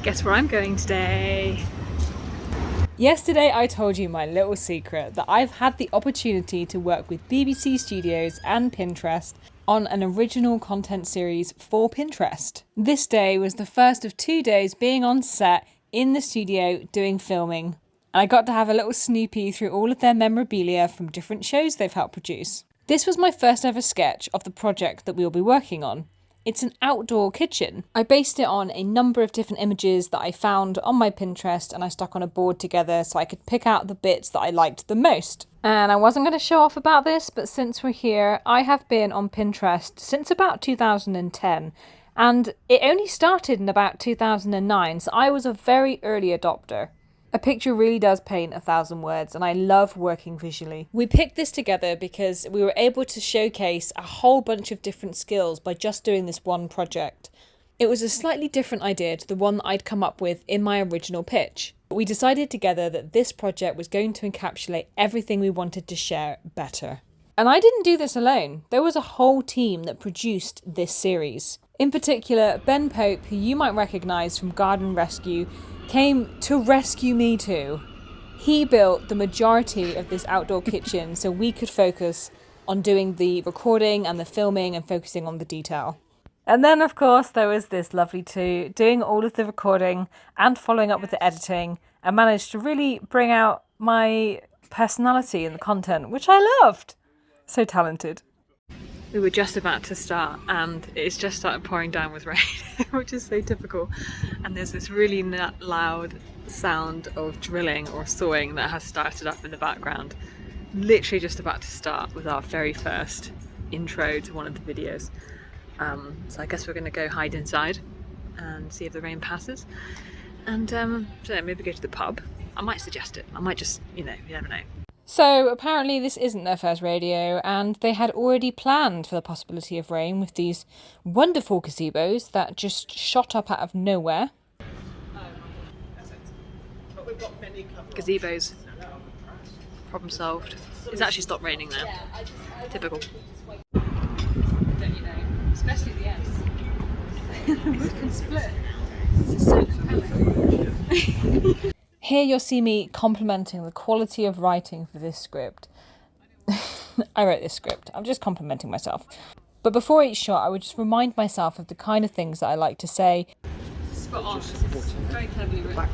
Guess where I'm going today? Yesterday I told you my little secret that I've had the opportunity to work with BBC Studios and Pinterest on an original content series for Pinterest. This day was the first of 2 days being on set in the studio doing filming. And I got to have a little snoopy through all of their memorabilia from different shows they've helped produce. This was my first ever sketch of the project that we'll be working on. It's an outdoor kitchen. I based it on a number of different images that I found on my Pinterest and I stuck on a board together so I could pick out the bits that I liked the most. And I wasn't going to show off about this, but since we're here, I have been on Pinterest since about 2010. And it only started in about 2009, so I was a very early adopter. A picture really does paint 1,000 words, and I love working visually. We picked this together because we were able to showcase a whole bunch of different skills by just doing this one project. It was a slightly different idea to the one that I'd come up with in my original pitch. But we decided together that this project was going to encapsulate everything we wanted to share better. And I didn't do this alone. There was a whole team that produced this series. In particular, Ben Pope, who you might recognise from Garden Rescue, came to rescue me too. He built the majority of this outdoor kitchen so we could focus on doing the recording and the filming and focusing on the detail. And then of course there was this lovely two doing all of the recording and following up with the editing and managed to really bring out my personality in the content, which I loved. So talented. We were just about to start and it's just started pouring down with rain, which is so typical. And there's this really loud sound of drilling or sawing that has started up in the background. Literally just about to start with our very first intro to one of the videos. So I guess we're going to go hide inside and see if the rain passes. And so maybe go to the pub. I might suggest it. I might just, you never know. So apparently this isn't their first rodeo and they had already planned for the possibility of rain with these wonderful gazebos that just shot up out of nowhere. Gazebos. Problem solved. It's actually stopped raining now. Typical. Don't you know? Especially the ends. The wood can split. This is so compelling. Here you'll see me complimenting the quality of writing for this script. I wrote this script. I'm just complimenting myself. But before each shot, I would just remind myself of the kind of things that I like to say. Spot on. Very cleverly written.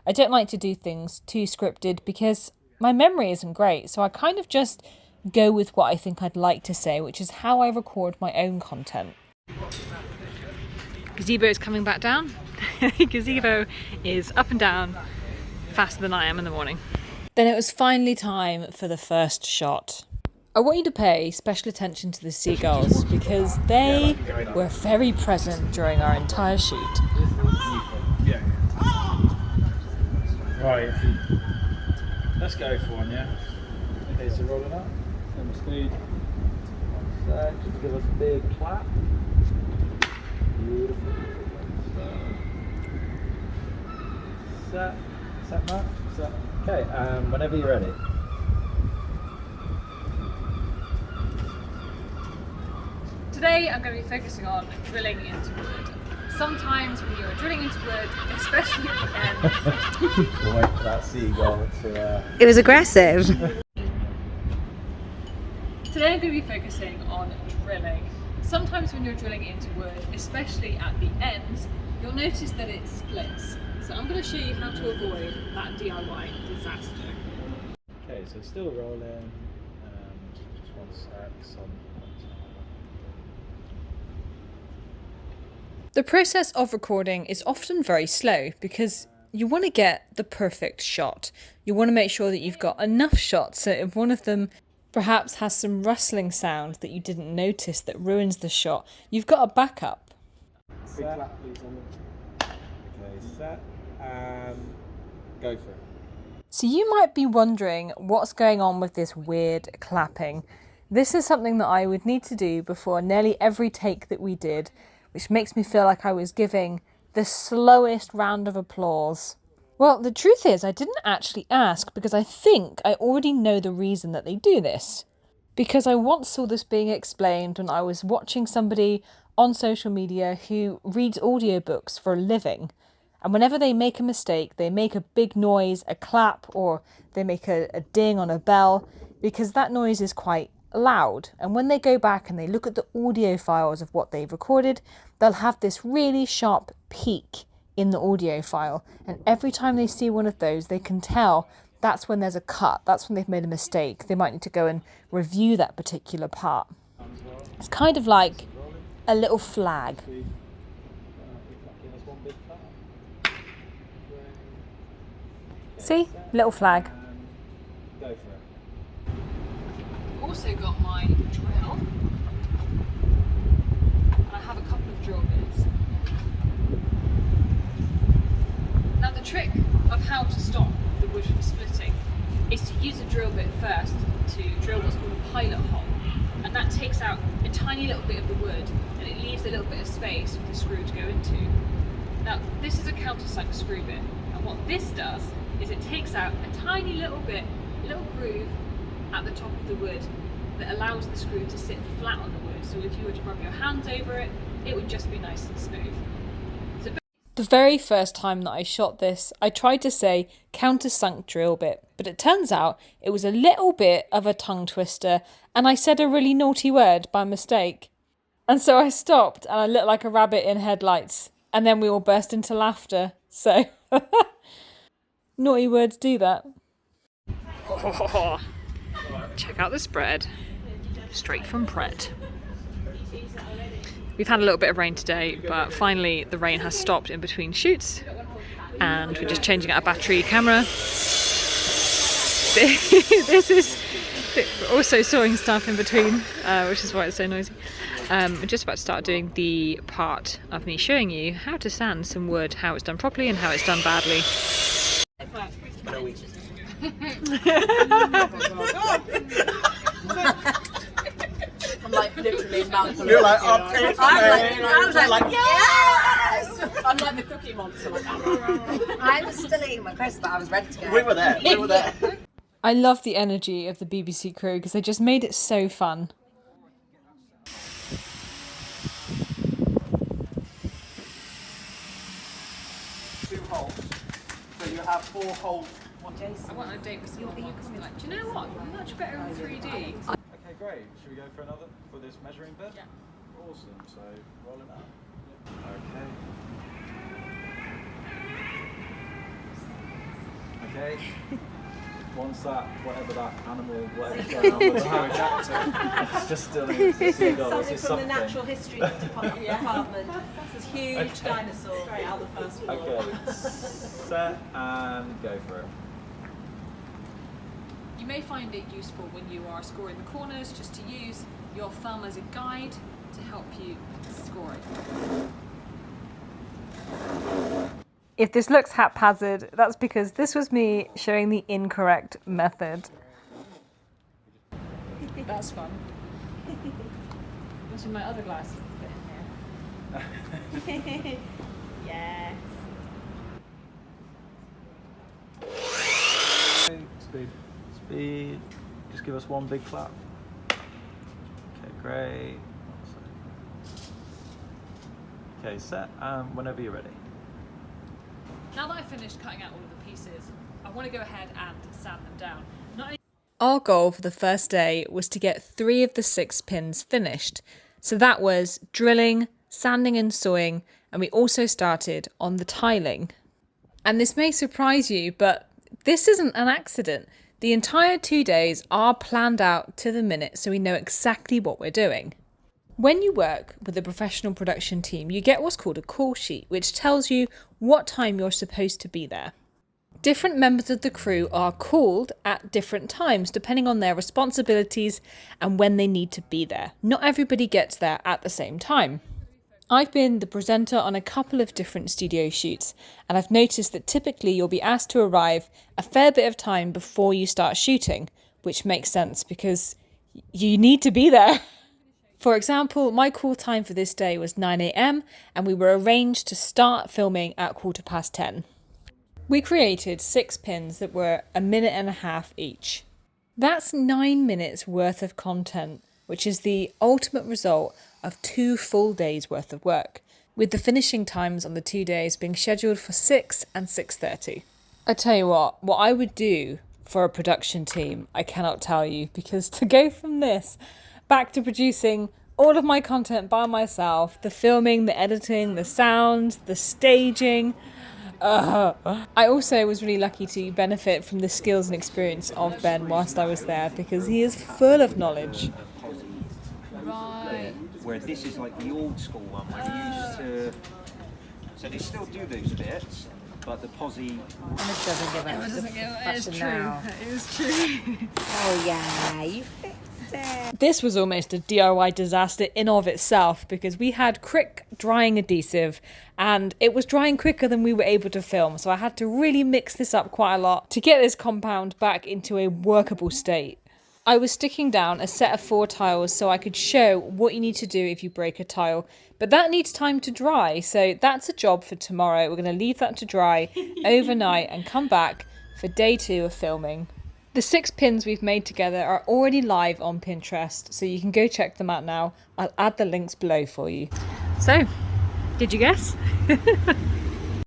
I don't like to do things too scripted because my memory isn't great, so I kind of just go with what I think I'd like to say, which is how I record my own content. Gazebo is coming back down. Gazebo is up and down faster than I am in the morning. Then it was finally time for the first shot. I want you to pay special attention to the seagulls because they were very present during our entire shoot. Right, let's go for one, yeah? Okay, so roll it up, same speed. Just give us a big clap. Beautiful. Set Mark, set. Okay, whenever you're ready. Today I'm going to be focusing on drilling into wood. Sometimes when you're drilling into wood, especially at the end... We'll wait for that seagull to... It was aggressive. Today I'm going to be focusing on drilling. Sometimes when you're drilling into wood, especially at the ends, you'll notice that it splits. So I'm going to show you how to avoid that DIY disaster. Okay, so still rolling, just one sec, The process of recording is often very slow because you want to get the perfect shot. You want to make sure that you've got enough shots so if one of them perhaps has some rustling sound that you didn't notice that ruins the shot, you've got a backup. Big clap, please, on them. Okay, set, and go for it. So you might be wondering what's going on with this weird clapping. This is something that I would need to do before nearly every take that we did, which makes me feel like I was giving the slowest round of applause. Well, the truth is I didn't actually ask because I think I already know the reason that they do this. Because I once saw this being explained when I was watching somebody on social media who reads audiobooks for a living. And whenever they make a mistake, they make a big noise, a clap, or they make a ding on a bell, because that noise is quite loud. And when they go back and they look at the audio files of what they've recorded, they'll have this really sharp peak in the audio file. And every time they see one of those, they can tell that's when there's a cut, that's when they've made a mistake. They might need to go and review that particular part. It's kind of like a little flag. See? Little flag. Go for it. Also got my drill. And I have a couple of drill bits. Now the trick of how to stop the wood from splitting is to use a drill bit first to drill what's called a pilot hole. And that takes out a tiny little bit of the wood and it leaves a little bit of space for the screw to go into. Now this is a countersunk screw bit, and what this does is it takes out a tiny little bit, a little groove at the top of the wood that allows the screw to sit flat on the wood. So if you were to rub your hands over it, it would just be nice and smooth. The very first time that I shot this, I tried to say countersunk drill bit, but it turns out it was a little bit of a tongue twister and I said a really naughty word by mistake. And so I stopped and I looked like a rabbit in headlights, and then we all burst into laughter. So naughty words do that. Oh, check out this bread, straight from Pret. We've had a little bit of rain today, but finally the rain has stopped in between shoots and we're just changing out a battery camera. This is also sawing stuff in between, which is why it's so noisy. We're just about to start doing the part of me showing you how to sand some wood, how it's done properly and how it's done badly. I'm like literally mouthful. You're like, I was like, yes! I'm like the cookie monster. Like, I was still eating my crisp, but I was ready to go. We were there. I love the energy of the BBC crew because they just made it so fun. Two holes. So you have 4 holes. I went on a date with someone once and they're like, do you know what? Much better in 3D. Okay, great. Should we go for another for this measuring bit? Yeah. Awesome. So roll it out. Okay. Okay. Once that, whatever that animal, whatever's going on with the it's just still in its This is seagull. something This is from the something. Natural History Department. This is huge dinosaur straight out the first floor. Okay. Set and go for it. You may find it useful when you are scoring the corners just to use your thumb as a guide to help you score it. If this looks haphazard, that's because this was me showing the incorrect method. That's fun. What's in my other glasses? Yes. Speed. Speed. Just give us one big clap. Okay, great. Okay, set. Whenever you're ready. Now that I've finished cutting out all of the pieces, I want to go ahead and sand them down. Our goal for the first day was to get 3 of the 6 pins finished. So that was drilling, sanding and sawing, and we also started on the tiling. And this may surprise you, but this isn't an accident. The entire 2 days are planned out to the minute, so we know exactly what we're doing. When you work with a professional production team, you get what's called a call sheet, which tells you what time you're supposed to be there. Different members of the crew are called at different times, depending on their responsibilities and when they need to be there. Not everybody gets there at the same time. I've been the presenter on a couple of different studio shoots, and I've noticed that typically you'll be asked to arrive a fair bit of time before you start shooting, which makes sense because you need to be there. For example, my call time for this day was 9 a.m. and we were arranged to start filming at 10:15. We created 6 pins that were 1.5 minutes each. That's 9 minutes worth of content, which is the ultimate result of 2 full days worth of work, with the finishing times on the 2 days being scheduled for 6 and 6:30. I tell you what I would do for a production team, I cannot tell you, because to go from this back to producing all of my content by myself, the filming, the editing, the sound, the staging. I also was really lucky to benefit from the skills and experience of Ben whilst I was there, because he is full of knowledge. Right. Where this is like the old school one where you used to. So they still do those bits, but the posi. And it doesn't give out. It doesn't give out. It's true. Now. It is true. Oh yeah, you fixed it. This was almost a DIY disaster in of itself, because we had quick drying adhesive and it was drying quicker than we were able to film. So I had to really mix this up quite a lot to get this compound back into a workable state. I was sticking down a set of 4 tiles so I could show what you need to do if you break a tile, but that needs time to dry, so that's a job for tomorrow. We're going to leave that to dry overnight and come back for day 2 of filming. The 6 pins we've made together are already live on Pinterest, so you can go check them out now. I'll add the links below for you. So, did you guess?